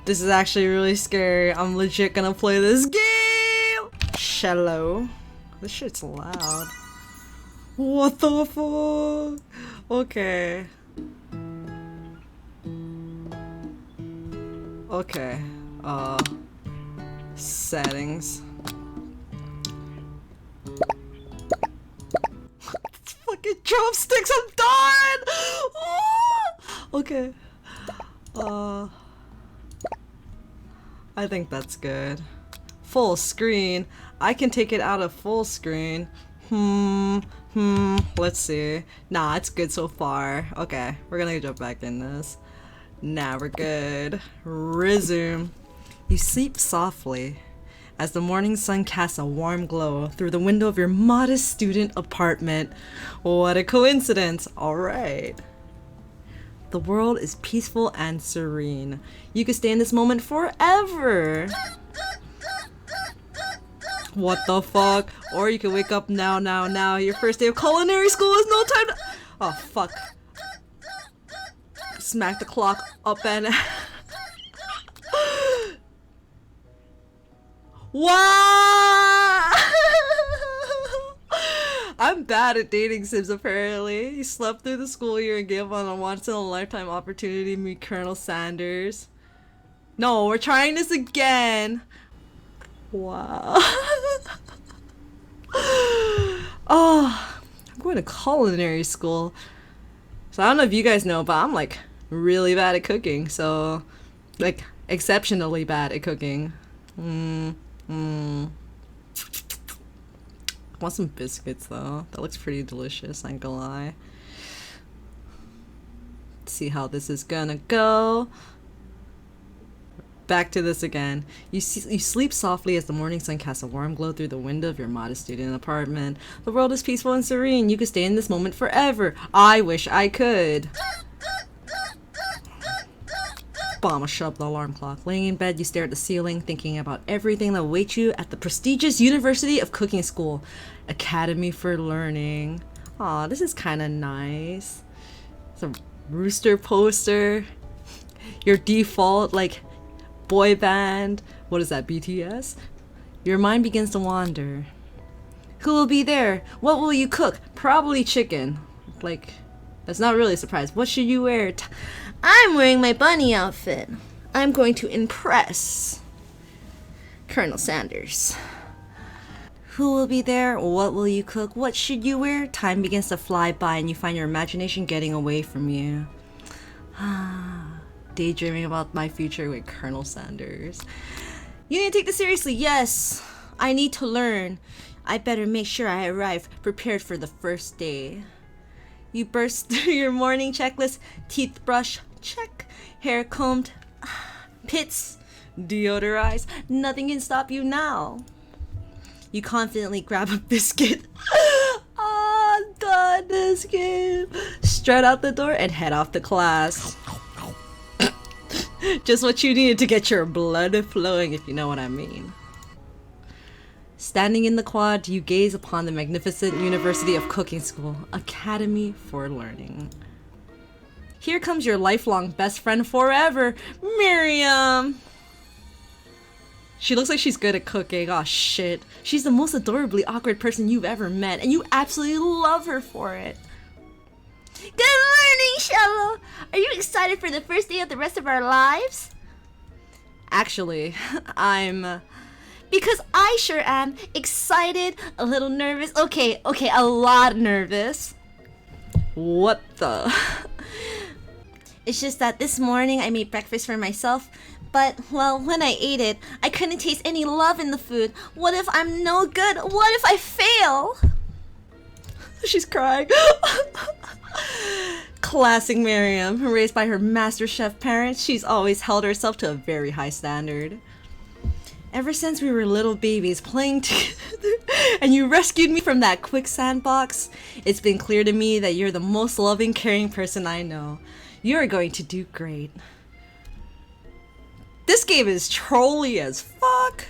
This is actually really scary. I'm legit gonna play this game! Cello. This shit's loud. What the fuck? Okay. Okay. Settings. Fucking drumsticks, I'm done! Okay. I think that's good. Full screen. I can take it out of full screen. Let's see. Nah, it's good so far. Okay, we're gonna jump back in this. Nah, we're good. Resume. You sleep softly as the morning sun casts a warm glow through the window of your modest student apartment. What a coincidence. Alright. The world is peaceful and serene. You could stay in this moment forever. What the fuck? Or you can wake up now. Your first day of culinary school is no time to— Oh fuck. Smack the clock up and— Wow! I'm bad at dating sims apparently. You slept through the school year and gave on a once-in-a-lifetime opportunity to meet Colonel Sanders. No, we're trying this again. Wow. Oh, I'm going to culinary school. So I don't know if you guys know, but I'm like really bad at cooking. So, like, exceptionally bad at cooking. I want some biscuits though. That looks pretty delicious, I ain't gonna lie. Let's see how this is gonna go. Back to this again. You sleep softly as the morning sun casts a warm glow through the window of your modest student apartment. The world is peaceful and serene. You could stay in this moment forever. I wish I could. Bomb, shut the alarm clock. Laying in bed, you stare at the ceiling, thinking about everything that awaits you at the prestigious University of Cooking School. Academy for Learning. Aw, this is kind of nice. It's a rooster poster. Your default, like, boy band. What is that, BTS? Your mind begins to wander. Who will be there? What will you cook? Probably chicken. Like, that's not really a surprise. What should you wear? I'm wearing my bunny outfit. I'm going to impress Colonel Sanders. Who will be there? What will you cook? What should you wear? Time begins to fly by and you find your imagination getting away from you. Daydreaming about my future with Colonel Sanders. You need to take this seriously. Yes, I need to learn. I better make sure I arrive prepared for the first day. You burst through your morning checklist. Teeth brush, check. Hair combed, pits, deodorized. Nothing can stop you now. You confidently grab a biscuit. I'm done this game. Strut out the door and head off to class. Just what you needed to get your blood flowing, if you know what I mean. Standing in the quad, you gaze upon the magnificent University of Cooking School, Academy for Learning. Here comes your lifelong best friend forever, Miriam! She looks like she's good at cooking. Aw, shit. She's the most adorably awkward person you've ever met, and you absolutely love her for it. Good morning, Shello! Are you excited for the first day of the rest of our lives? Actually, I'm... Because I sure am excited, a little nervous. Okay, a lot nervous. What the? It's just that this morning I made breakfast for myself, but, well, when I ate it, I couldn't taste any love in the food. What if I'm no good? What if I fail? She's crying. Classic Miriam, raised by her master chef parents, she's always held herself to a very high standard. Ever since we were little babies playing together and you rescued me from that quicksand box, it's been clear to me that you're the most loving, caring person I know. You're going to do great. This game is trolly as fuck.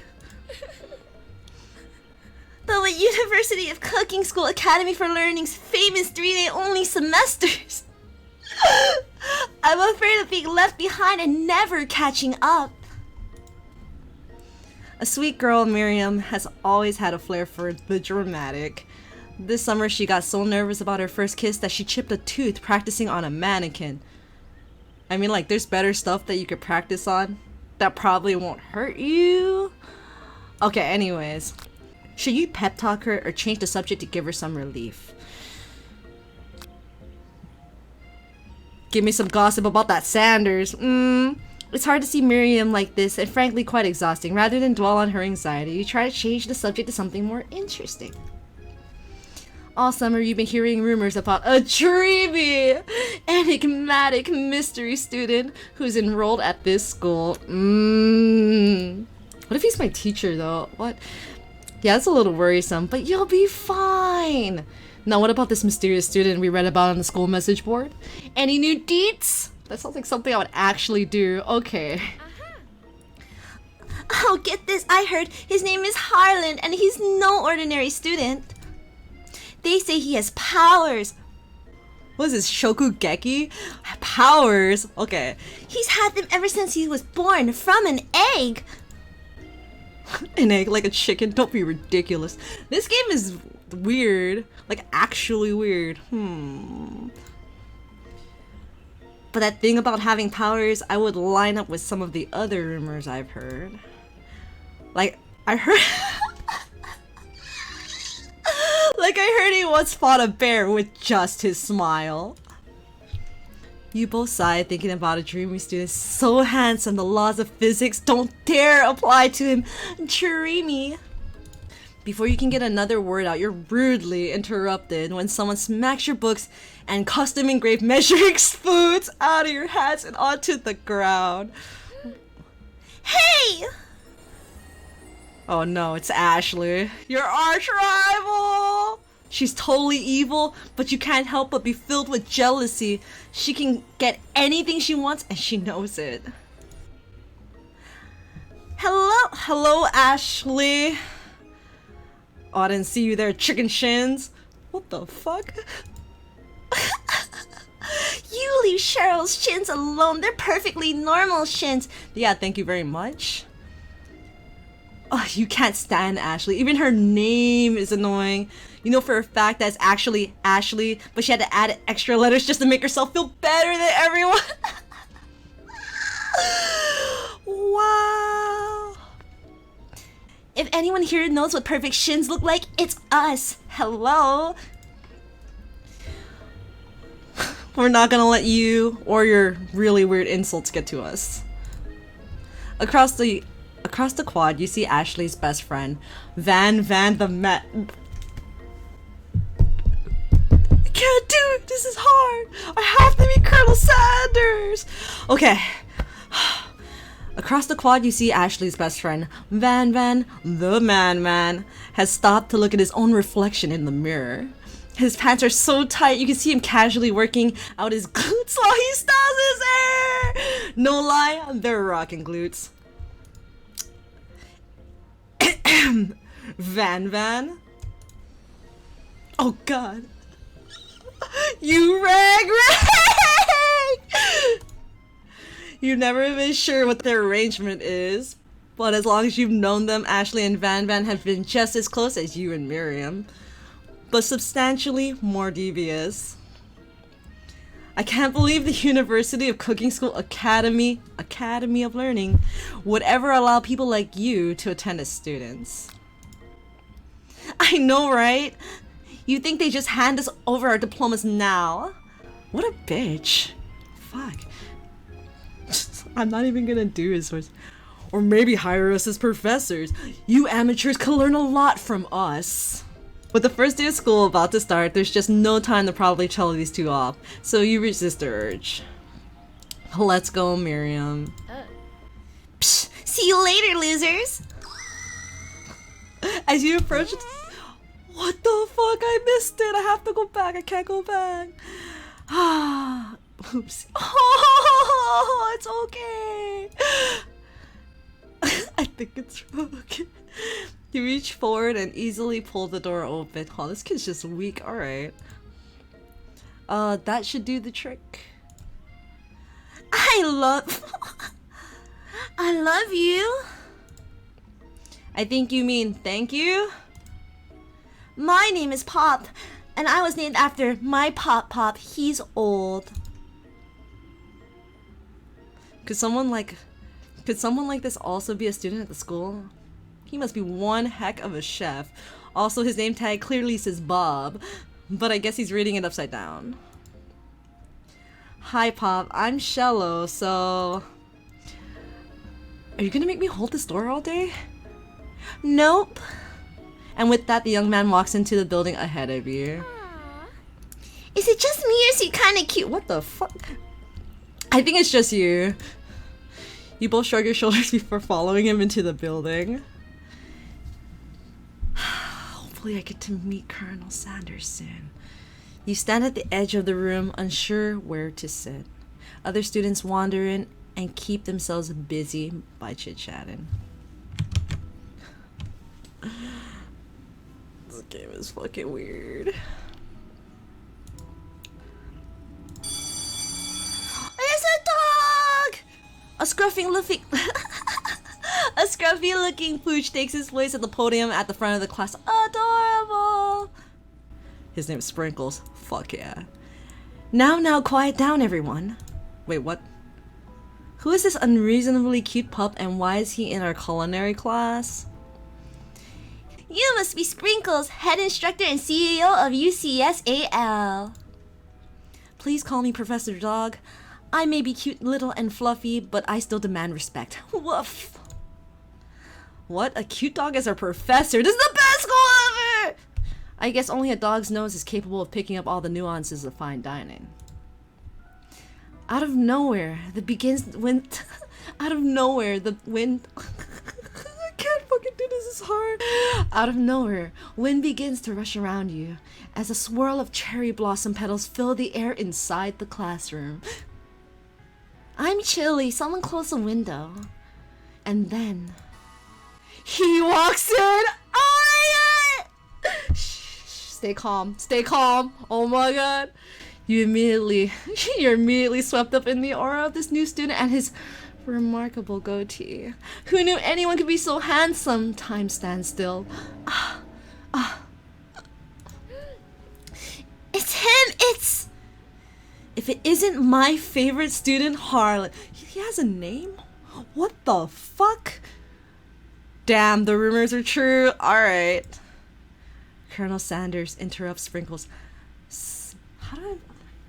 But with University of Cooking School Academy for Learning's famous 3-day only semesters, I'm afraid of being left behind and never catching up. A sweet girl, Miriam has always had a flair for the dramatic. This summer, she got so nervous about her first kiss that she chipped a tooth practicing on a mannequin. I mean, like, there's better stuff that you could practice on that probably won't hurt you. Okay, anyways. Should you pep talk her or change the subject to give her some relief? Give me some gossip about that Sanders. It's hard to see Miriam like this and frankly quite exhausting. Rather than dwell on her anxiety, you try to change the subject to something more interesting. All summer you've been hearing rumors about a dreamy, enigmatic mystery student who's enrolled at this school. What if he's my teacher though? What? Yeah, it's a little worrisome, but you'll be fine. Now what about this mysterious student we read about on the school message board? Any new deets? That sounds like something I would actually do. Okay. Oh, get this. I heard his name is Harland and he's no ordinary student. They say he has powers. What is this, Shokugeki? Powers? Okay. He's had them ever since he was born from an egg. An egg like a chicken? Don't be ridiculous. This game is weird. Like, actually weird. But that thing about having powers, I would line up with some of the other rumors I've heard. Like, I heard... like, I heard he once fought a bear with just his smile. You both sighed, thinking about a dreamy student so handsome the laws of physics don't dare apply to him. Dreamy. Before you can get another word out, you're rudely interrupted when someone smacks your books and custom engraved measuring spoons out of your hands and onto the ground. Hey! Oh no, it's Ashley. Your arch rival! She's totally evil, but you can't help but be filled with jealousy. She can get anything she wants and she knows it. Hello, Ashley. Oh, I didn't see you there, chicken shins. What the fuck? You leave Cheryl's shins alone. They're perfectly normal shins. Yeah, thank you very much. Oh, you can't stand Ashley. Even her name is annoying. You know for a fact that it's actually Ashley, but she had to add extra letters just to make herself feel better than everyone. Wow. If anyone here knows what perfect shins look like, it's us. Hello. We're not gonna let you or your really weird insults get to us. Across the quad, you see Ashley's best friend, Van the Met. I can't do it. This is hard. I have to be Colonel Sanders. Okay. Across the quad, you see Ashley's best friend, Van the Man, has stopped to look at his own reflection in the mirror. His pants are so tight, you can see him casually working out his glutes while he styles his hair! No lie, they're rocking glutes. Van? Oh god. You rag! You've never been sure what their arrangement is, but as long as you've known them, Ashley and Van have been just as close as you and Miriam, but substantially more devious. I can't believe the University of Cooking School Academy of Learning would ever allow people like you to attend as students. I know, right? You think they just hand us over our diplomas now? What a bitch. Fuck. I'm not even gonna do his voice. Or maybe hire us as professors. You amateurs can learn a lot from us. With the first day of school about to start, there's just no time to probably tell these two off, so you resist the urge. Let's go, Miriam. Psh, see you later, losers. As you approach... What the fuck? I missed it. I have to go back. I can't go back. Ah, oops. Oh, it's okay. I think it's okay. You reach forward and easily pull the door open. Oh, this kid's just weak. Alright. That should do the trick. I love you. I think you mean thank you? My name is Pop, and I was named after my Pop. He's old. Could someone like this also be a student at the school? He must be one heck of a chef. Also, his name tag clearly says Bob, but I guess he's reading it upside down. Hi, Pop. I'm Shello, so... Are you gonna make me hold this door all day? Nope. And with that, the young man walks into the building ahead of you. Is it just me or is he kind of cute? What the fuck? I think it's just you. You both shrug your shoulders before following him into the building. Hopefully I get to meet Colonel Sanders soon. You stand at the edge of the room, unsure where to sit. Other students wander in and keep themselves busy by chit-chatting. This game is fucking weird. There's a dog! A scruffy looking pooch takes his place at the podium at the front of the class. Adorable! His name's Sprinkles. Fuck yeah. Now, quiet down, everyone. Wait, what? Who is this unreasonably cute pup and why is he in our culinary class? You must be Sprinkles, head instructor and CEO of UCSAL. Please call me Professor Dog. I may be cute, little, and fluffy, but I still demand respect. Woof. What? A cute dog as our professor? This is the best school ever! I guess only a dog's nose is capable of picking up all the nuances of fine dining. Out of nowhere, the wind. I can't fucking do this, it's hard. Out of nowhere, wind begins to rush around you as a swirl of cherry blossom petals fill the air inside the classroom. I'm chilly, someone close the window. And then he walks in. Oh my god! Shh, stay calm. Oh my god. You're immediately swept up in the aura of this new student and his remarkable goatee. Who knew anyone could be so handsome? Time stands still. It's him! If it isn't my favorite student, Harlan. He has a name? What the fuck? Damn, the rumors are true. Alright. Colonel Sanders interrupts Sprinkles.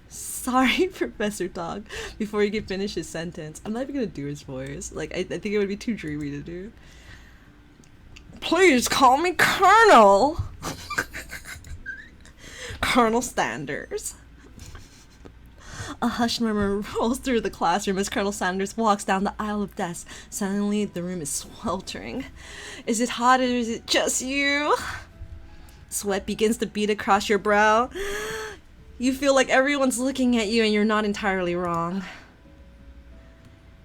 Sorry, Professor Dog. Before he can finish his sentence. I'm not even gonna do his voice. Like, I think it would be too dreamy to do. Please call me Colonel. Colonel Sanders. A hushed murmur rolls through the classroom as Colonel Sanders walks down the aisle of desks. Suddenly, the room is sweltering. Is it hot or is it just you? Sweat begins to bead across your brow. You feel like everyone's looking at you and you're not entirely wrong.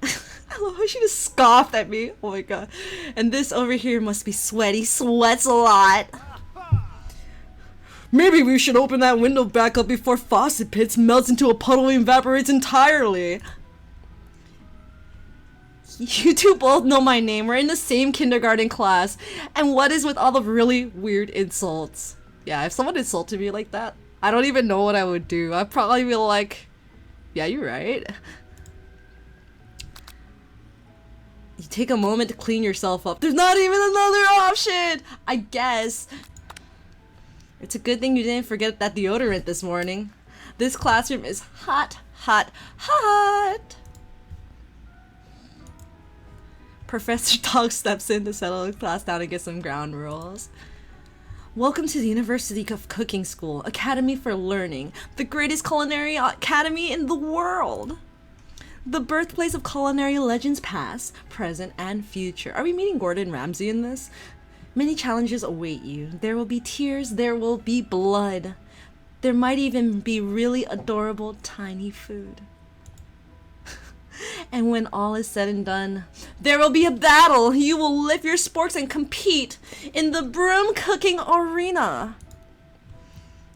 I love how she just scoffed at me. Oh my god. And this over here must be sweaty. Sweats a lot. Maybe we should open that window back up before Faucet Pits melts into a puddle and evaporates entirely. You two both know my name. We're in the same kindergarten class. And what is with all the really weird insults? Yeah, if someone insulted me like that, I don't even know what I would do. I'd probably be like, yeah, you're right. You take a moment to clean yourself up. There's not even another option! I guess. It's a good thing you didn't forget that deodorant this morning. This classroom is hot. Professor Dog steps in to settle the class down and get some ground rules. Welcome to the University of Cooking School, Academy for Learning, the greatest culinary academy in the world. The birthplace of culinary legends past, present, and future. Are we meeting Gordon Ramsay in this? Many challenges await you. There will be tears, there will be blood. There might even be really adorable tiny food. And when all is said and done, there will be a battle. You will lift your sporks and compete in the broom cooking arena.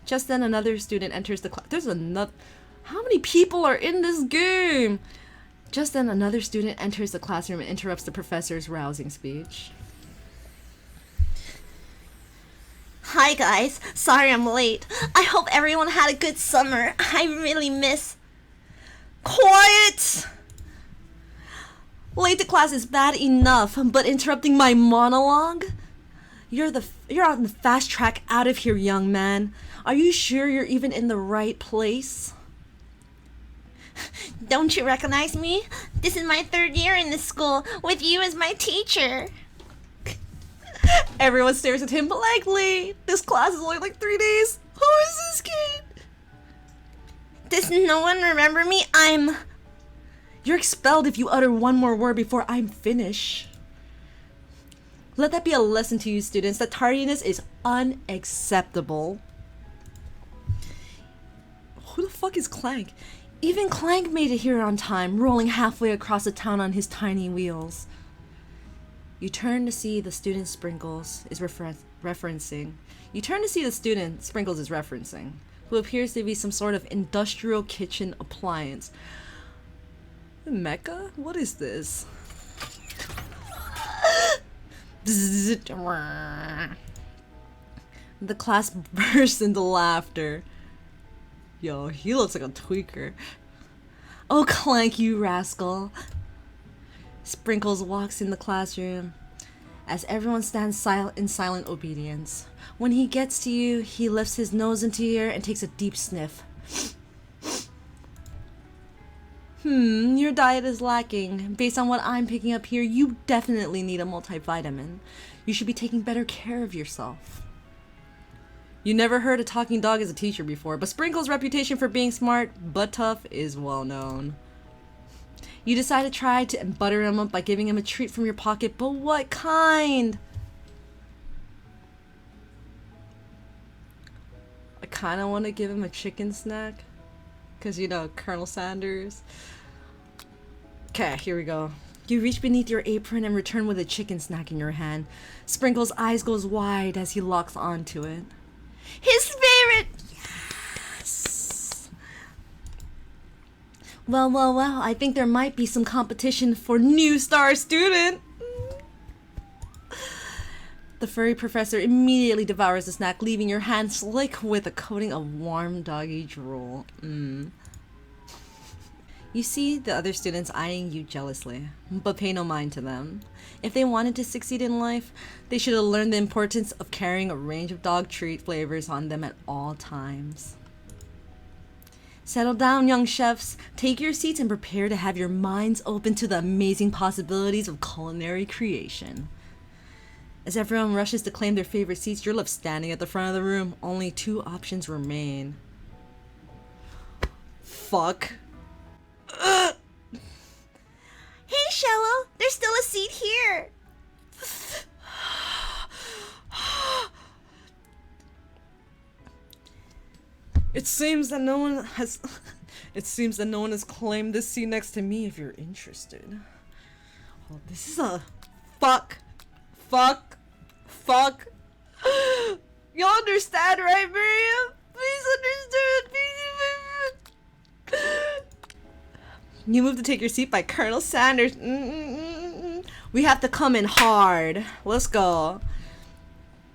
Just then another student enters the class. There's another... How many people are in this game? Just then another student enters the classroom and interrupts the professor's rousing speech. Hi guys, sorry I'm late. I hope everyone had a good summer. I really miss... Quiet! Late to class is bad enough, but interrupting my monologue? You're on the fast track out of here, young man. Are you sure you're even in the right place? Don't you recognize me? This is my 3rd year in this school, with you as my teacher. Everyone stares at him blankly. This class is only like 3 days. Who is this kid? Does no one remember me? You're expelled if you utter one more word before I'm finished. Let that be a lesson to you students that tardiness is unacceptable. Who the fuck is Clank? Even Clank made it here on time, rolling halfway across the town on his tiny wheels. You turn to see the student Sprinkles is referencing. Who appears to be some sort of industrial kitchen appliance. Mecca? What is this? The class bursts into laughter. Yo, he looks like a tweaker. Oh, Clank, you rascal. Sprinkles walks in the classroom as everyone stands in silent obedience. When he gets to you, he lifts his nose into the air and takes a deep sniff. Your diet is lacking. Based on what I'm picking up here, you definitely need a multivitamin. You should be taking better care of yourself. You never heard a talking dog as a teacher before, but Sprinkle's reputation for being smart but tough is well known. You decide to try to butter him up by giving him a treat from your pocket, but what kind? I kind of want to give him a chicken snack. Because, you know, Colonel Sanders. Okay, here we go. You reach beneath your apron and return with a chicken snack in your hand. Sprinkle's eyes goes wide as he locks onto it. His favorite! Yes! Well, I think there might be some competition for new star student. The furry professor immediately devours the snack, leaving your hand slick with a coating of warm doggy drool. You see the other students eyeing you jealously, but pay no mind to them. If they wanted to succeed in life, they should have learned the importance of carrying a range of dog treat flavors on them at all times. Settle down, young chefs. Take your seats and prepare to have your minds open to the amazing possibilities of culinary creation. As everyone rushes to claim their favorite seats, you're left standing at the front of the room. Only 2 options remain. Fuck. Hey, Shello, there's still a seat here. It seems that no one has claimed this seat next to me. If you're interested. Oh, this is a fuck. You understand, right, Miriam? Please understand. You move to take your seat by Colonel Sanders. We have to come in hard. Let's go.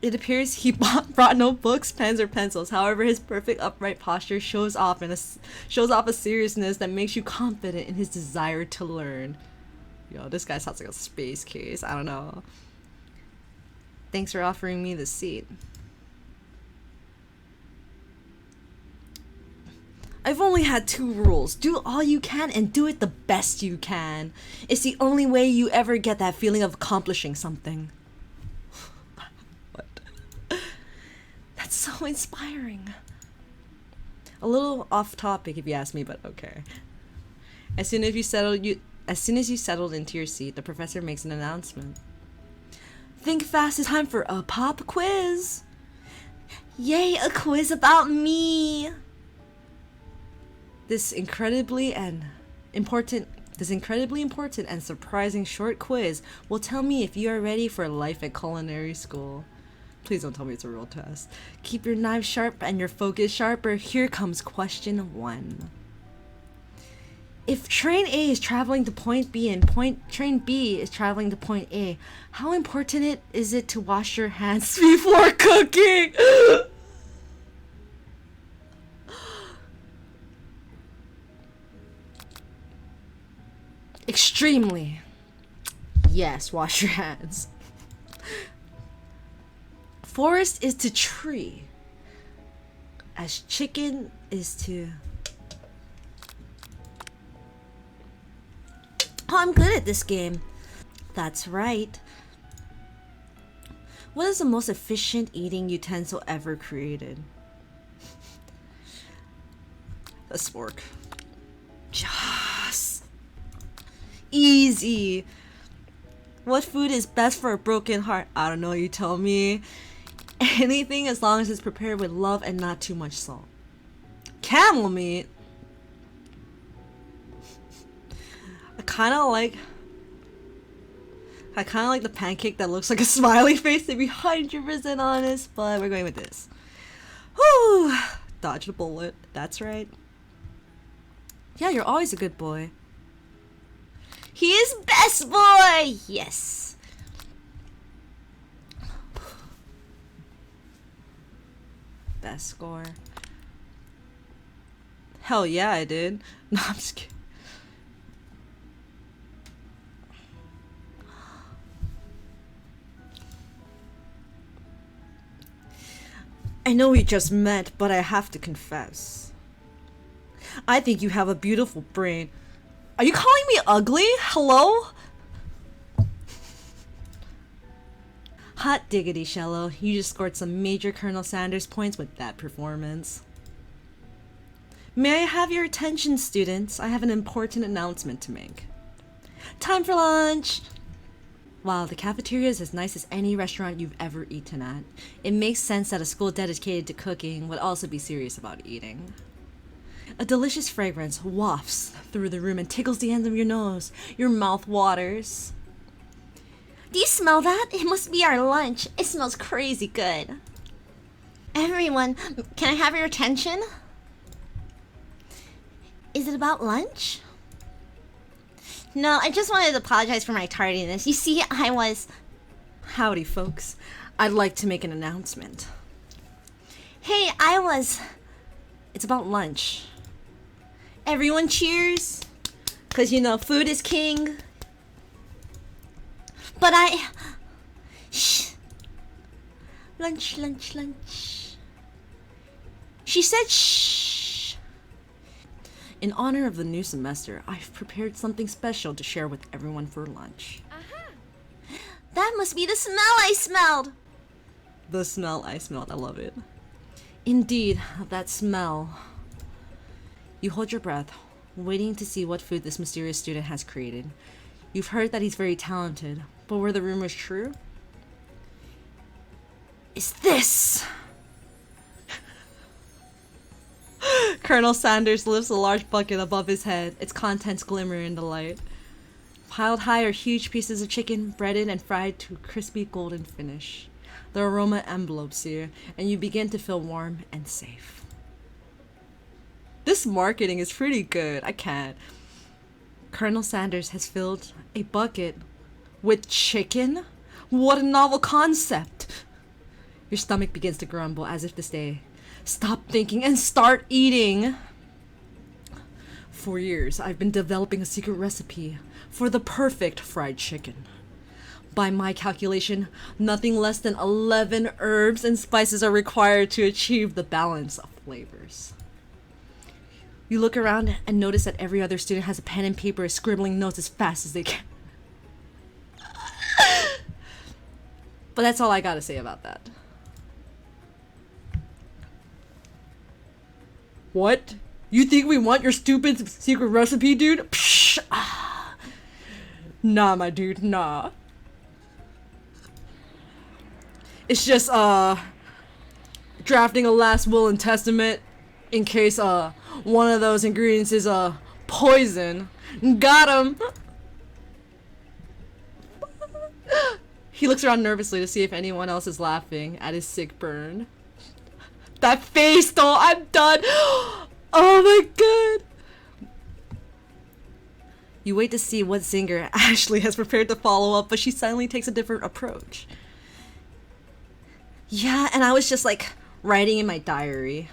It appears he brought no books, pens, or pencils. However, his perfect upright posture shows off a seriousness that makes you confident in his desire to learn. Yo, this guy sounds like a space case. I don't know. Thanks for offering me the seat. I've only had 2 rules. Do all you can and do it the best you can. It's the only way you ever get that feeling of accomplishing something. What? That's so inspiring. A little off topic if you ask me, but okay. As soon as you settled into your seat, the professor makes an announcement. Think fast, it's time for a pop quiz. Yay, a quiz about me. This incredibly important and surprising short quiz will tell me if you are ready for life at culinary school. Please don't tell me it's a real test. Keep your knife sharp and your focus sharper. Here comes question 1. If train A is traveling to point B and train B is traveling to point A, how important is it to wash your hands before cooking? Extremely. Yes, wash your hands. Forest is to tree, as chicken is to... Oh, I'm good at this game. That's right. What is the most efficient eating utensil ever created? A spork. Just easy. What food is best for a broken heart? I don't know, you tell me. Anything as long as it's prepared with love and not too much salt. Camel meat. I kind of like the pancake that looks like a smiley face, to be 100% honest, but we're going with this. Whew! Dodged a bullet. That's right. Yeah, you're always a good boy. He is best boy! Yes. Best score. Hell yeah, I did. No, I'm just kidding. I know we just met, but I have to confess. I think you have a beautiful brain. Are you calling me ugly? Hello? Hot diggity, Shello. You just scored some major Colonel Sanders points with that performance. May I have your attention, students? I have an important announcement to make. Time for lunch! Wow, the cafeteria is as nice as any restaurant you've ever eaten at. It makes sense that a school dedicated to cooking would also be serious about eating. A delicious fragrance wafts through the room and tickles the ends of your nose. Your mouth waters. Do you smell that? It must be our lunch. It smells crazy good. Everyone, can I have your attention? Is it about lunch? No, I just wanted to apologize for my tardiness. You see, I was... Howdy, folks. I'd like to make an announcement. Hey, I was... It's about lunch. Everyone cheers. Because, you know, food is king. But I... Shh. Lunch, lunch, lunch. She said shh. In honor of the new semester, I've prepared something special to share with everyone for lunch. That must be the smell I smelled. The smell I smelled, I love it. Indeed, that smell. You hold your breath, waiting to see what food this mysterious student has created. You've heard that he's very talented, but were the rumors true? Is this? Colonel Sanders lifts a large bucket above his head, its contents glimmer in the light. Piled high are huge pieces of chicken, breaded and fried to a crispy golden finish. The aroma envelopes you, and you begin to feel warm and safe. This marketing is pretty good, I can't. Colonel Sanders has filled a bucket with chicken? What a novel concept! Your stomach begins to grumble as if to say, stop thinking and start eating! For years, I've been developing a secret recipe for the perfect fried chicken. By my calculation, nothing less than 11 herbs and spices are required to achieve the balance of flavors. You look around and notice that every other student has a pen and paper scribbling notes as fast as they can. But that's all I gotta say about that. What? You think we want your stupid secret recipe, dude? Psh, ah. Nah, my dude, nah. It's just, drafting a last will and testament in case, one of those ingredients is, poison. Got him! He looks around nervously to see if anyone else is laughing at his sick burn. That face, though, I'm done! Oh my god! You wait to see what zinger Ashley has prepared to follow up, but she suddenly takes a different approach. Yeah, and I was just like writing in my diary.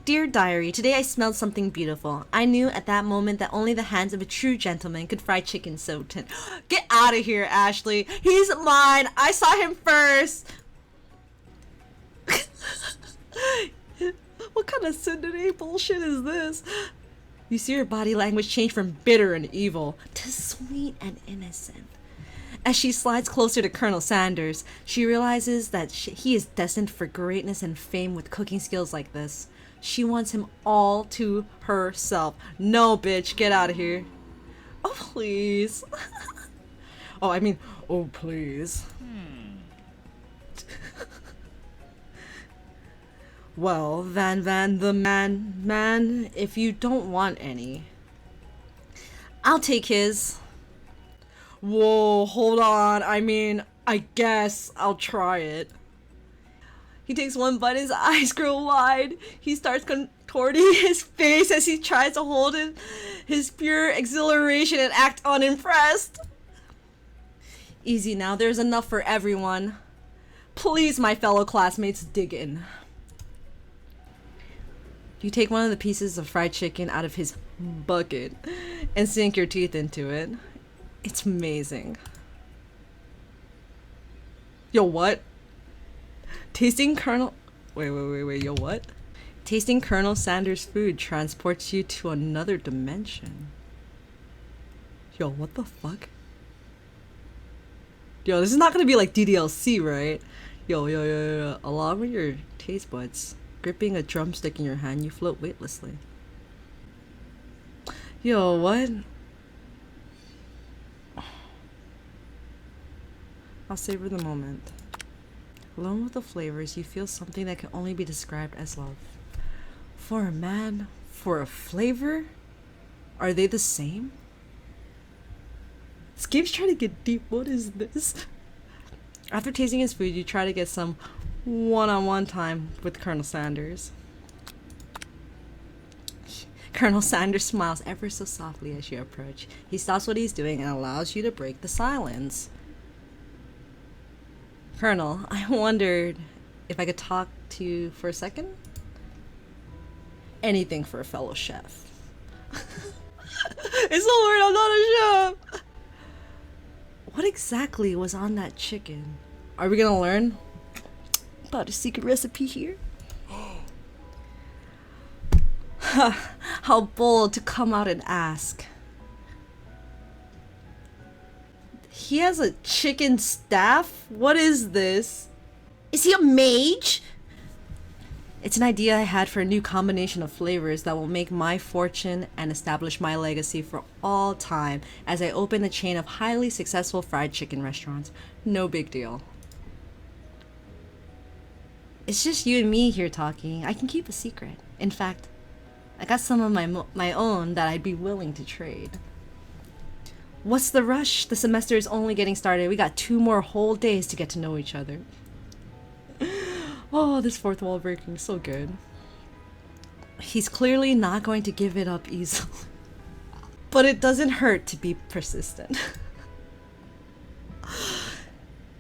Dear diary, today I smelled something beautiful. I knew at that moment that only the hands of a true gentleman could fry chicken so tender. Get out of here, Ashley. He's mine. I saw him first. What kind of tsundere bullshit is this? You see her body language change from bitter and evil to sweet and innocent. As she slides closer to Colonel Sanders, she realizes that he is destined for greatness and fame with cooking skills like this. She wants him all to herself. No, bitch, get out of here. Oh, please. Oh, please. Well, Van, the man, if you don't want any, I'll take his. Whoa, hold on. I guess I'll try it. He takes one bite, his eyes grow wide. He starts contorting his face as he tries to hold it, his pure exhilaration and act unimpressed. Easy now, there's enough for everyone. Please, my fellow classmates, dig in. You take one of the pieces of fried chicken out of his bucket and sink your teeth into it. It's amazing. Yo, what? Tasting Colonel... Wait, yo, what? Tasting Colonel Sanders' food transports you to another dimension. Yo, what the fuck? Yo, this is not gonna be like DDLC, right? Yo. Along with your taste buds, gripping a drumstick in your hand, you float weightlessly. Yo, what? I'll savor the moment. Alone with the flavors, you feel something that can only be described as love. For a man, for a flavor? Are they the same? This game's trying to get deep. What is this? After tasting his food, you try to get some one-on-one time with Colonel Sanders. Colonel Sanders smiles ever so softly as you approach. He stops what he's doing and allows you to break the silence. Colonel, I wondered if I could talk to you for a second? Anything for a fellow chef. It's so weird, I'm not a chef! What exactly was on that chicken? Are we gonna learn about a secret recipe here? How bold to come out and ask. He has a chicken staff? What is this? Is he a mage? It's an idea I had for a new combination of flavors that will make my fortune and establish my legacy for all time as I open a chain of highly successful fried chicken restaurants. No big deal. It's just you and me here talking. I can keep a secret. In fact, I got some of my own that I'd be willing to trade. What's the rush? The semester is only getting started. We got 2 more whole days to get to know each other. Oh, this fourth wall breaking, so good. He's clearly not going to give it up easily. But it doesn't hurt to be persistent.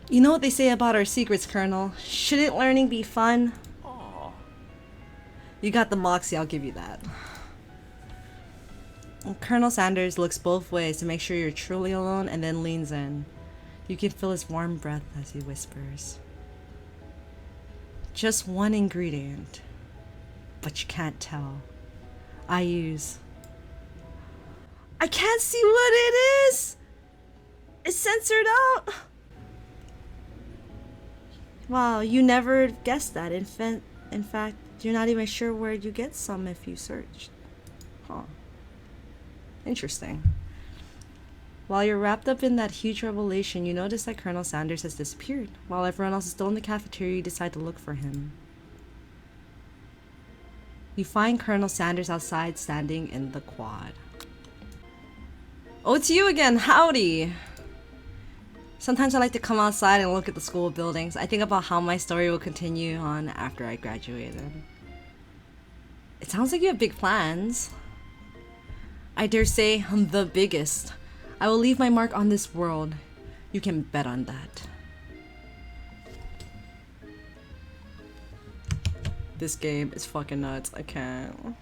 You know what they say about our secrets, Colonel? Shouldn't learning be fun? Aww. You got the moxie, I'll give you that. Colonel Sanders looks both ways to make sure you're truly alone and then leans in. You can feel his warm breath as he whispers. Just one ingredient, but you can't tell. I can't see what it is! It's censored out! Wow, you never guessed that. In fact, you're not even sure where you get some if you searched. Huh. Interesting. While you're wrapped up in that huge revelation, you notice that Colonel Sanders has disappeared. While everyone else is still in the cafeteria, you decide to look for him. You find Colonel Sanders outside, standing in the quad. Oh, it's you again. Howdy. Sometimes I like to come outside and look at the school buildings. I think about how my story will continue on after I graduated. It sounds like you have big plans. I dare say the biggest. I will leave my mark on this world. You can bet on that. This game is fucking nuts. I can't.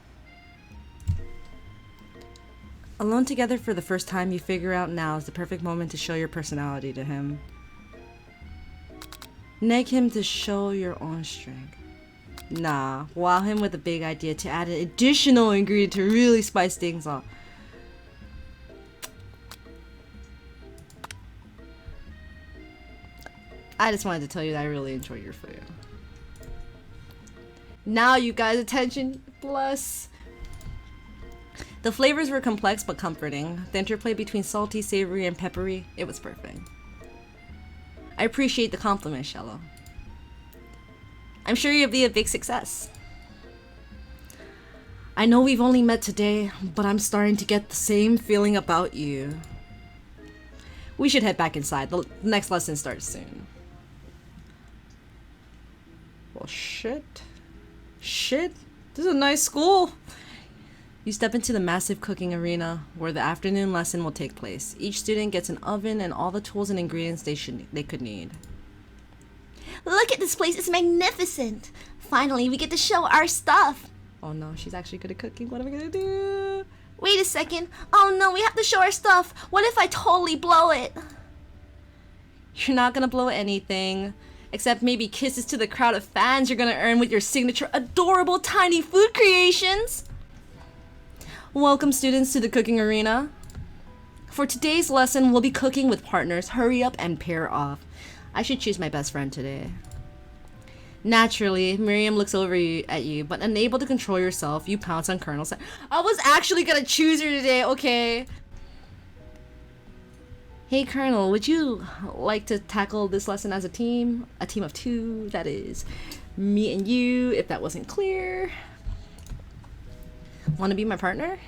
Alone together for the first time, you figure out now is the perfect moment to show your personality to him. Neg him to show your own strength. Nah, wow him with a big idea to add an additional ingredient to really spice things up. I just wanted to tell you that I really enjoy your food. Now you guys, attention, bless. The flavors were complex but comforting. The interplay between salty, savory, and peppery, it was perfect. I appreciate the compliment, Shello. I'm sure you'll be a big success. I know we've only met today, but I'm starting to get the same feeling about you. We should head back inside. The next lesson starts soon. Well, shit. Shit. This is a nice school. You step into the massive cooking arena where the afternoon lesson will take place. Each student gets an oven and all the tools and ingredients they could need. Look at this place, it's magnificent. Finally, we get to show our stuff. Oh no, she's actually good at cooking. What am I gonna do? Wait a second. Oh no, we have to show our stuff. What if I totally blow it? You're not gonna blow anything. Except maybe kisses to the crowd of fans you're gonna earn with your signature adorable tiny food creations. Welcome students to the cooking arena. For today's lesson, we'll be cooking with partners. Hurry up and pair off. I should choose my best friend today. Naturally, Miriam looks over at you, but unable to control yourself, you pounce on Colonel Sanders. I was actually gonna choose her today, okay? Hey Colonel, would you like to tackle this lesson as a team? A team of two, that is. Me and you, if that wasn't clear. Want to be my partner?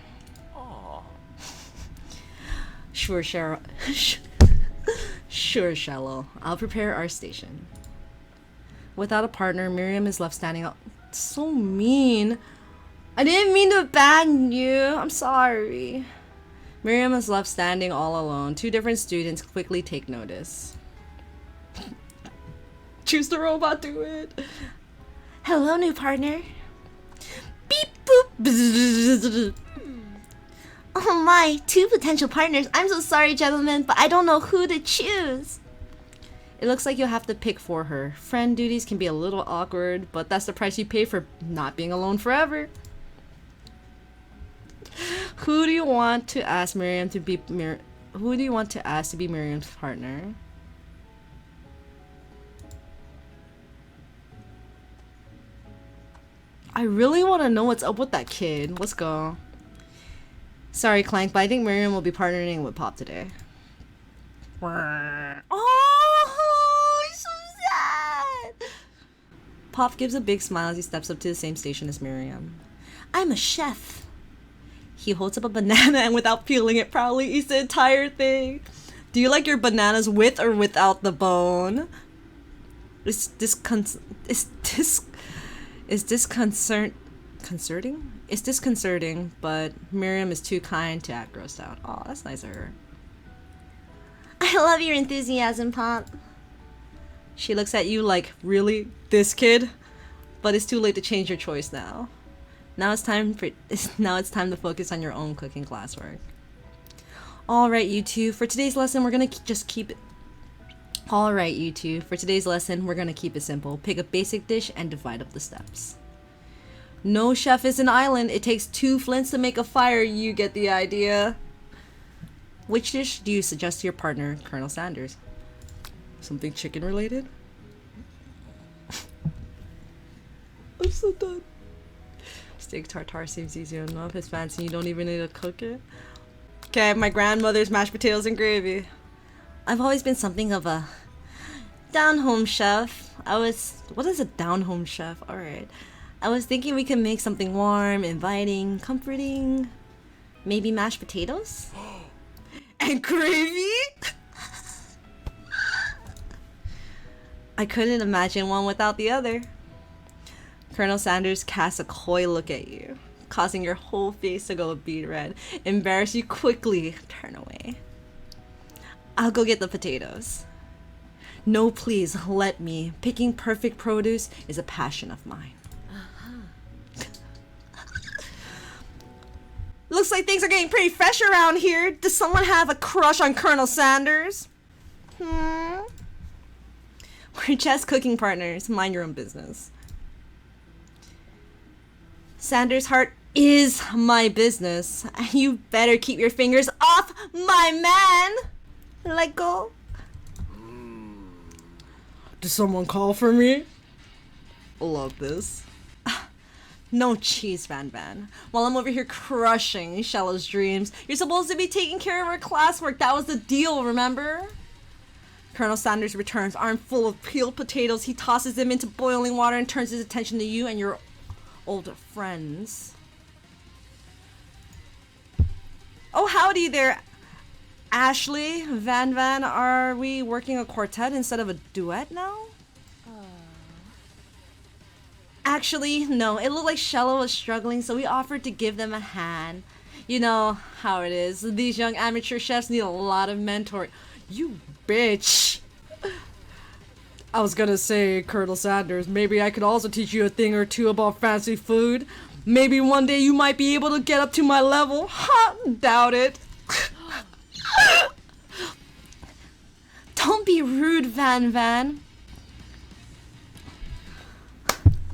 Aww. Sure, Cheryl. Sure, Shallow. I'll prepare our station. Without a partner, Miriam is left standing up. So mean. I didn't mean to abandon you. I'm sorry. Miriam is left standing all alone. Two different students quickly take notice. Choose the robot, do it. Hello, new partner. Beep boop. Oh my, two potential partners. I'm so sorry, gentlemen, but I don't know who to choose. It looks like you'll have to pick for her. Friend duties can be a little awkward, but that's the price you pay for not being alone forever. Who do you want to ask Miriam to be Who do you want to ask to be Miriam's partner? I really want to know what's up with that kid. Let's go. Sorry, Clank, but I think Miriam will be partnering with Pop today. Oh, so sad. Pop gives a big smile as he steps up to the same station as Miriam. I'm a chef. He holds up a banana and without peeling it proudly eats the entire thing. Do you like your bananas with or without the bone? Is this disconcerting, but Miriam is too kind to act grossed out. Oh, that's nice of her. I love your enthusiasm, Pop. She looks at you like, really? This kid? But it's too late to change your choice now. Now it's time to focus on your own cooking classwork. Alright, you two, for today's lesson, we're gonna keep it simple. Pick a basic dish and divide up the steps. No chef is an island. It takes two flints to make a fire. You get the idea. Which dish do you suggest to your partner, Colonel Sanders? Something chicken related? I'm so done. Steak tartare seems easy enough. It's fancy. You don't even need to cook it. Okay, my grandmother's mashed potatoes and gravy. I've always been something of a down-home chef. What is a down-home chef? Alright. I was thinking we could make something warm, inviting, comforting. Maybe mashed potatoes? And gravy? I couldn't imagine one without the other. Colonel Sanders casts a coy look at you, causing your whole face to go bead red. Embarrassed, you quickly turn away. I'll go get the potatoes. No, please, let me. Picking perfect produce is a passion of mine. Looks like things are getting pretty fresh around here. Does someone have a crush on Colonel Sanders? We're just cooking partners. Mind your own business. Sanders' heart is my business. You better keep your fingers off my man. Let go. Did someone call for me? Love this. No cheese, Van Van. While I'm over here crushing Shallow's dreams, you're supposed to be taking care of her classwork. That was the deal, remember? Colonel Sanders returns, arm full of peeled potatoes. He tosses them into boiling water and turns his attention to you and your old friends. Oh, howdy there, Ashley. Van Van, are we working a quartet instead of a duet now? Actually, no. It looked like Shello was struggling, so we offered to give them a hand. You know how it is. These young amateur chefs need a lot of mentoring. You bitch! I was gonna say, Colonel Sanders, maybe I could also teach you a thing or two about fancy food. Maybe one day you might be able to get up to my level. Ha! Doubt it. Don't be rude, Van Van.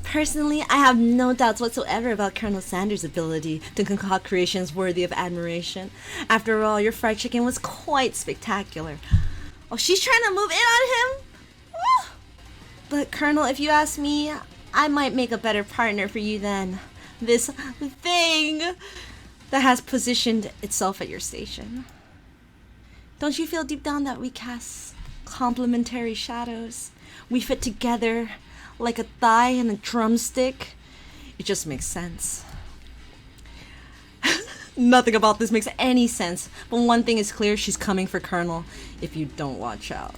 Personally, I have no doubts whatsoever about Colonel Sanders' ability to concoct creations worthy of admiration. After all, your fried chicken was quite spectacular. Oh, she's trying to move in on him? Woo! But Colonel, if you ask me, I might make a better partner for you than this thing that has positioned itself at your station. Don't you feel deep down that we cast complementary shadows? We fit together like a thigh and a drumstick. It just makes sense. Nothing about this makes any sense, but one thing is clear, she's coming for Colonel if you don't watch out.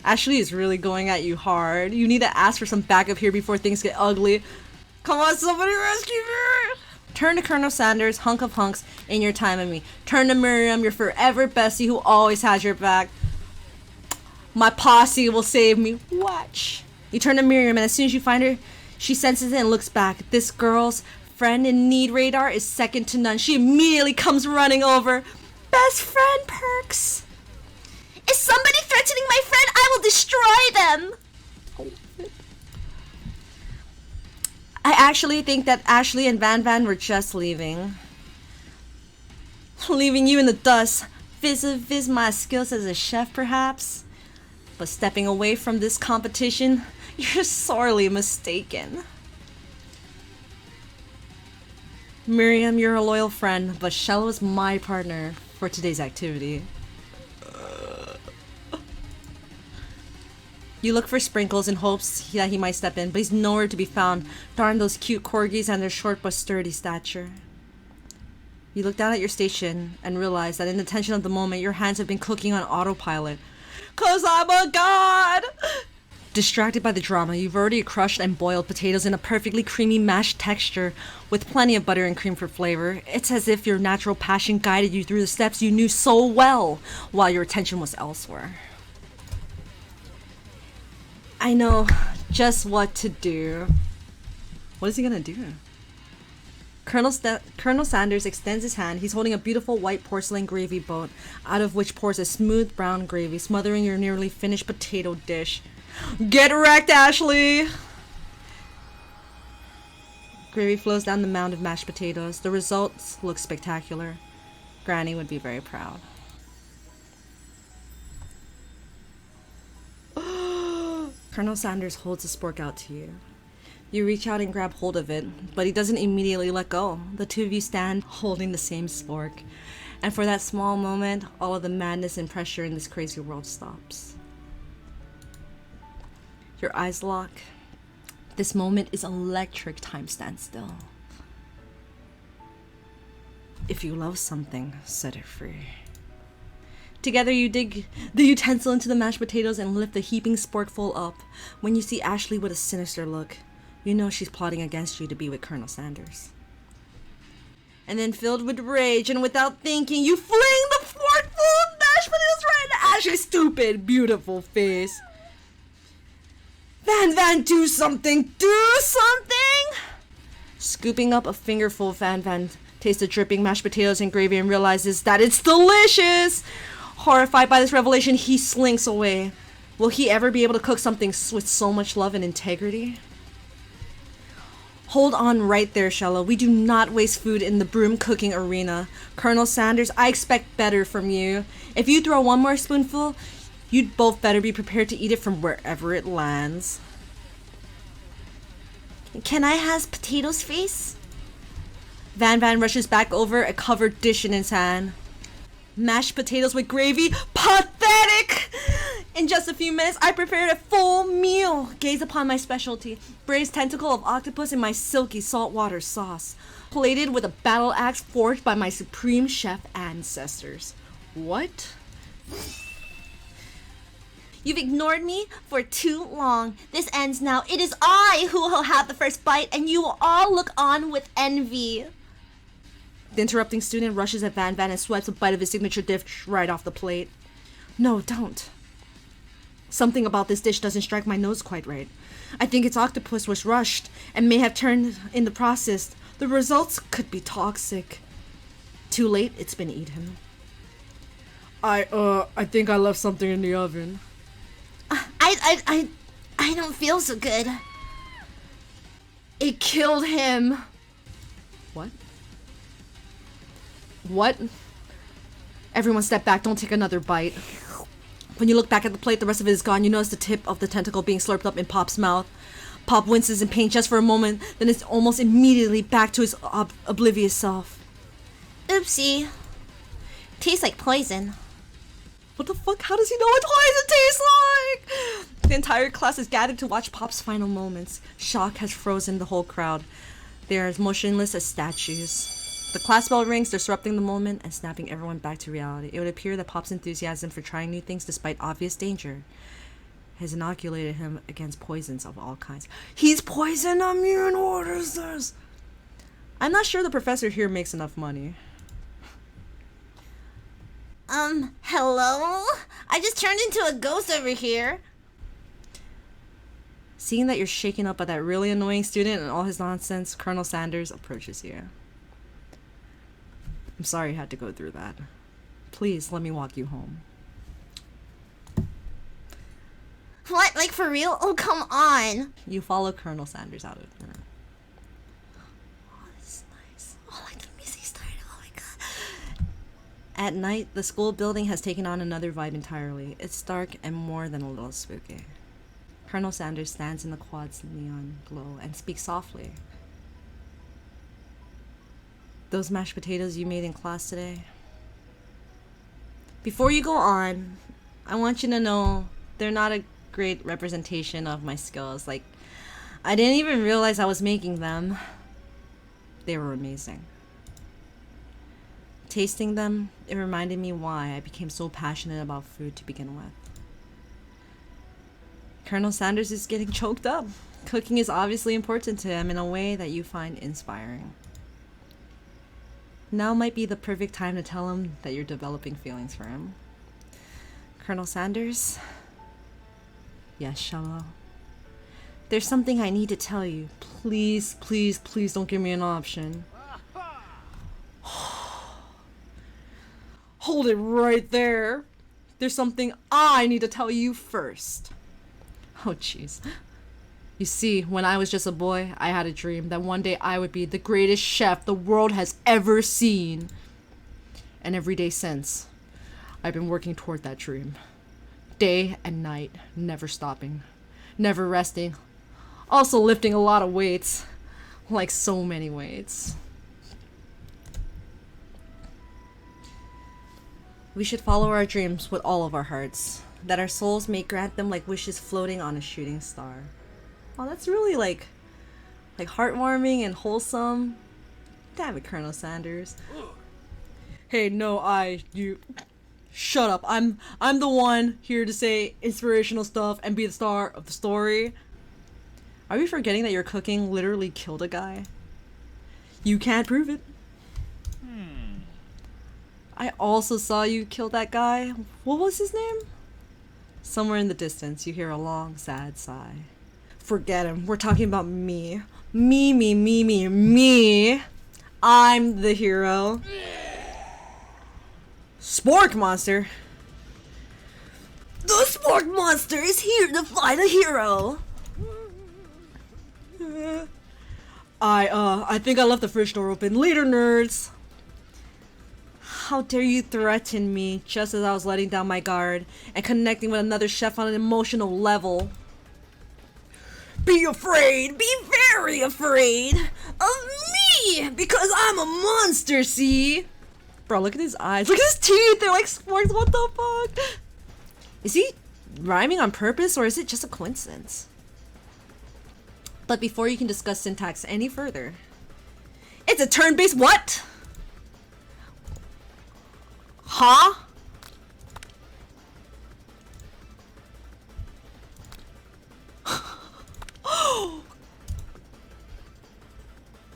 Ashley is really going at you hard. You need to ask for some backup here before things get ugly. Come on, somebody rescue me! Turn to Colonel Sanders, hunk of hunks, in your time of me. Turn to Miriam, your forever bestie who always has your back. My posse will save me. Watch. You turn to Miriam, and as soon as you find her, she senses it and looks back. This girl's friend in need radar is second to none. She immediately comes running over. Best friend perks. Is somebody threatening my friend? I will destroy them. I actually think that Ashley and Van Van were just leaving. Leaving you in the dust. Vis-a-vis my skills as a chef, perhaps. But stepping away from this competition, you're sorely mistaken. Miriam, you're a loyal friend, but Shello is my partner for today's activity. You look for Sprinkles in hopes that he might step in, but he's nowhere to be found. Darn those cute corgis and their short but sturdy stature. You look down at your station and realize that in the tension of the moment, your hands have been cooking on autopilot. 'Cause I'm a god! Distracted by the drama, you've already crushed and boiled potatoes in a perfectly creamy mashed texture with plenty of butter and cream for flavor. It's as if your natural passion guided you through the steps you knew so well while your attention was elsewhere. I know just what to do. What is he gonna do? Colonel Sanders extends his hand. He's holding a beautiful white porcelain gravy boat, out of which pours a smooth brown gravy, smothering your nearly finished potato dish. Get wrecked, Ashley! Gravy flows down the mound of mashed potatoes. The results look spectacular. Granny would be very proud. Colonel Sanders holds a spork out to you. You reach out and grab hold of it, but he doesn't immediately let go. The two of you stand holding the same spork. And for that small moment, all of the madness and pressure in this crazy world stops. Your eyes lock. This moment is electric. Time stands still. If you love something, set it free. Together you dig the utensil into the mashed potatoes and lift the heaping sporkful up. When you see Ashley with a sinister look, you know she's plotting against you to be with Colonel Sanders. And then filled with rage and without thinking, you fling the forkful of mashed mashed potatoes right in Ashley's stupid, beautiful face. Van, do something! Do something! Scooping up a fingerful, Van tastes the dripping mashed potatoes and gravy and realizes that it's delicious! Horrified by this revelation, he slinks away. Will he ever be able to cook something with so much love and integrity? Hold on right there, Shella. We do not waste food in the broom cooking arena. Colonel Sanders, I expect better from you. If you throw one more spoonful, you'd both better be prepared to eat it from wherever it lands. Can I has potatoes face? Van rushes back over, a covered dish in his hand. Mashed potatoes with gravy? Pathetic! In just a few minutes, I prepared a full meal. Gaze upon my specialty. Braised tentacle of octopus in my silky saltwater sauce. Plated with a battle axe forged by my supreme chef ancestors. What? You've ignored me for too long. This ends now. It is I who will have the first bite, and you will all look on with envy. The interrupting student rushes at Van and swipes a bite of his signature dish right off the plate. No, don't. Something about this dish doesn't strike my nose quite right. I think its octopus was rushed and may have turned in the process. The results could be toxic. Too late, it's been eaten. I think I left something in the oven. I don't feel so good. It killed him. What? What? Everyone step back, don't take another bite. When you look back at the plate, the rest of it is gone. You notice the tip of the tentacle being slurped up in Pop's mouth. Pop winces in pain just for a moment, then it's almost immediately back to his oblivious self. Oopsie. Tastes like poison. What the fuck? How does he know what poison tastes like? The entire class is gathered to watch Pop's final moments. Shock has frozen the whole crowd. They are as motionless as statues. The class bell rings, disrupting the moment and snapping everyone back to reality. It would appear that Pop's enthusiasm for trying new things despite obvious danger has inoculated him against poisons of all kinds. He's poison immune, what is this? I'm not sure the professor here makes enough money. Hello? I just turned into a ghost over here. Seeing that you're shaken up by that really annoying student and all his nonsense, Colonel Sanders approaches you. I'm sorry you had to go through that. Please, let me walk you home. What? Like for real? Oh, come on. You follow Colonel Sanders out of the room. Oh, this is nice. Oh, like the music started. Oh my god. At night, the school building has taken on another vibe entirely. It's dark and more than a little spooky. Colonel Sanders stands in the quad's neon glow and speaks softly. Those mashed potatoes you made in class today? Before you go on, I want you to know they're not a great representation of my skills. Like, I didn't even realize I was making them. They were amazing. Tasting them, it reminded me why I became so passionate about food to begin with. Colonel Sanders is getting choked up. Cooking is obviously important to him in a way that you find inspiring. Now might be the perfect time to tell him that you're developing feelings for him. Colonel Sanders? Yes, Shella. There's something I need to tell you. Please, please, please don't give me an option. Hold it right there. There's something I need to tell you first. Oh, jeez. You see, when I was just a boy, I had a dream that one day I would be the greatest chef the world has ever seen. And every day since, I've been working toward that dream. Day and night, never stopping, never resting. Also lifting a lot of weights. Like so many weights. We should follow our dreams with all of our hearts, that our souls may grant them like wishes floating on a shooting star. Oh, that's really like heartwarming and wholesome. Damn it, Colonel Sanders. Hey, no, you shut up. I'm the one here to say inspirational stuff and be the star of the story. Are we forgetting that your cooking literally killed a guy? You can't prove it. I also saw you kill that guy. What was his name? Somewhere in the distance, you hear a long, sad sigh. Forget him. We're talking about me. Me. I'm the hero. Spork monster. The Spork monster is here to find a hero. I think I left the fridge door open. Later, nerds. How dare you threaten me just as I was letting down my guard and connecting with another chef on an emotional level. Be afraid, be very afraid of me because I'm a monster, see? Bro, look at his eyes. Look at his teeth. They're like sporks. What the fuck? Is he rhyming on purpose or is it just a coincidence? But before you can discuss syntax any further, it's a turn-based what? Huh?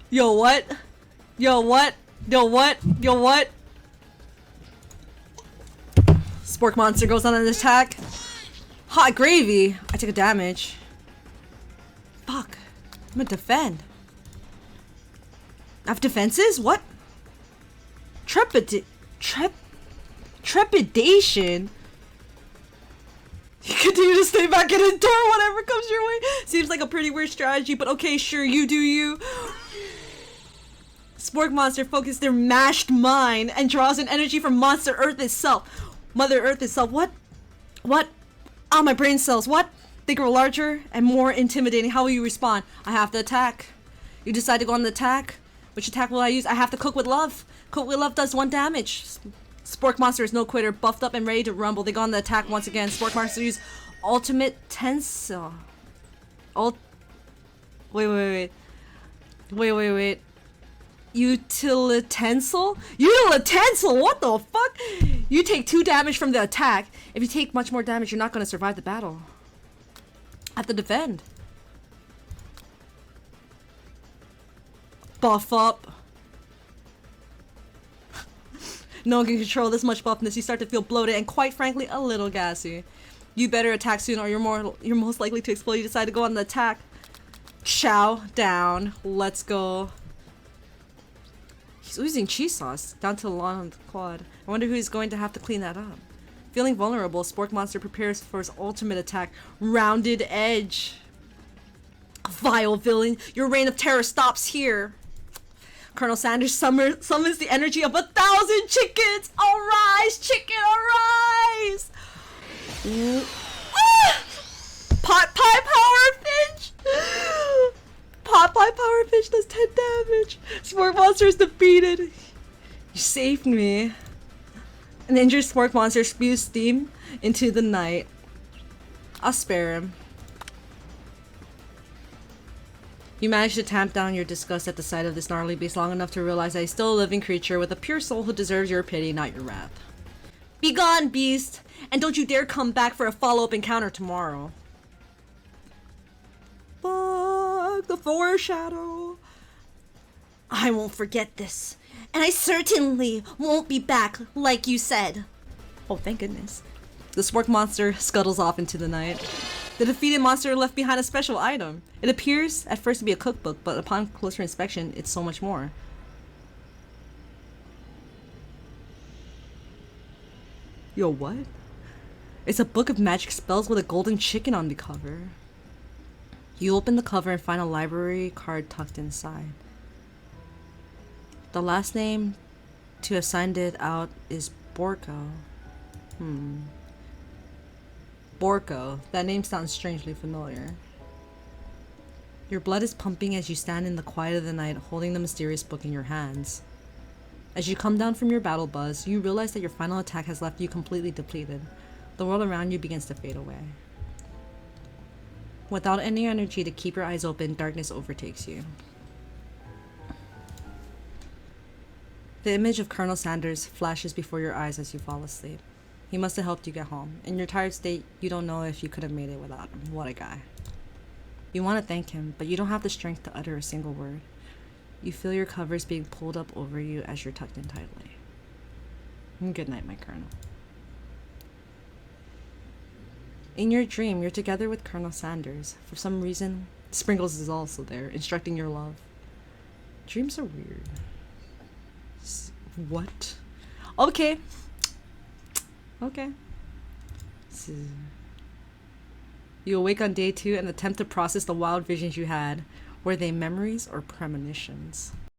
Yo, what? Yo, what? Yo, what? Yo, what? Spork monster goes on an attack. Hot gravy. I take a damage. Fuck. I'm gonna defend. I have defenses? What? Trepidation? You continue to stay back and endure whatever comes your way. Seems like a pretty weird strategy, but okay, sure, you do you. Spork monster focuses their mashed mind and draws an energy from Monster Earth itself. Mother Earth itself. What? What? Oh, my brain cells. What? They grow larger and more intimidating. How will you respond? I have to attack. You decide to go on the attack. Which attack will I use? I have to cook with love. Cook with love does 1 damage. Spork monster is no quitter. Buffed up and ready to rumble. They go on the attack once again. Spork monster use ultimate tensile. Wait. Utilitensile? Utilitensile? What the fuck? You take 2 damage from the attack. If you take much more damage, you're not going to survive the battle. I have to defend. Buff up. No one can control this much buffness. You start to feel bloated and quite frankly a little gassy. You better attack soon or you're most likely to explode. You decide to go on the attack. Chow down. Let's go. He's oozing cheese sauce down to the lawn on the quad. I wonder who he's going to have to clean that up. Feeling vulnerable, Spork Monster prepares for his ultimate attack. Rounded Edge. Vile villain, your reign of terror stops here. Colonel Sanders summons the energy of 1,000 chickens. Arise, chicken, arise! Pot pie power pinch. Pot pie power pinch does 10 damage. Spork Monster is defeated. You saved me. An injured Spork Monster spews steam into the night. I'll spare him. You manage to tamp down your disgust at the sight of this gnarly beast long enough to realize that he's still a living creature with a pure soul who deserves your pity, not your wrath. Be gone, beast! And don't you dare come back for a follow-up encounter tomorrow. Fuck the foreshadow. I won't forget this. And I certainly won't be back, like you said. Oh, thank goodness. The Spork Monster scuttles off into the night. The defeated monster left behind a special item. It appears at first to be a cookbook, but upon closer inspection, it's so much more. Yo, what? It's a book of magic spells with a golden chicken on the cover. You open the cover and find a library card tucked inside. The last name to have signed it out is Borko. Borko. That name sounds strangely familiar. Your blood is pumping as you stand in the quiet of the night holding the mysterious book in your hands. As you come down from your battle buzz, you realize that your final attack has left you completely depleted. The world around you begins to fade away. Without any energy to keep your eyes open, darkness overtakes you. The image of Colonel Sanders flashes before your eyes as you fall asleep. He must have helped you get home. In your tired state, you don't know if you could have made it without him. What a guy. You want to thank him, but you don't have the strength to utter a single word. You feel your covers being pulled up over you as you're tucked in tightly. Good night, my colonel. In your dream, you're together with Colonel Sanders. For some reason, Sprinkles is also there, instructing your love. Dreams are weird. What? Okay. Okay. You awake on day 2 and attempt to process the wild visions you had. Were they memories or premonitions?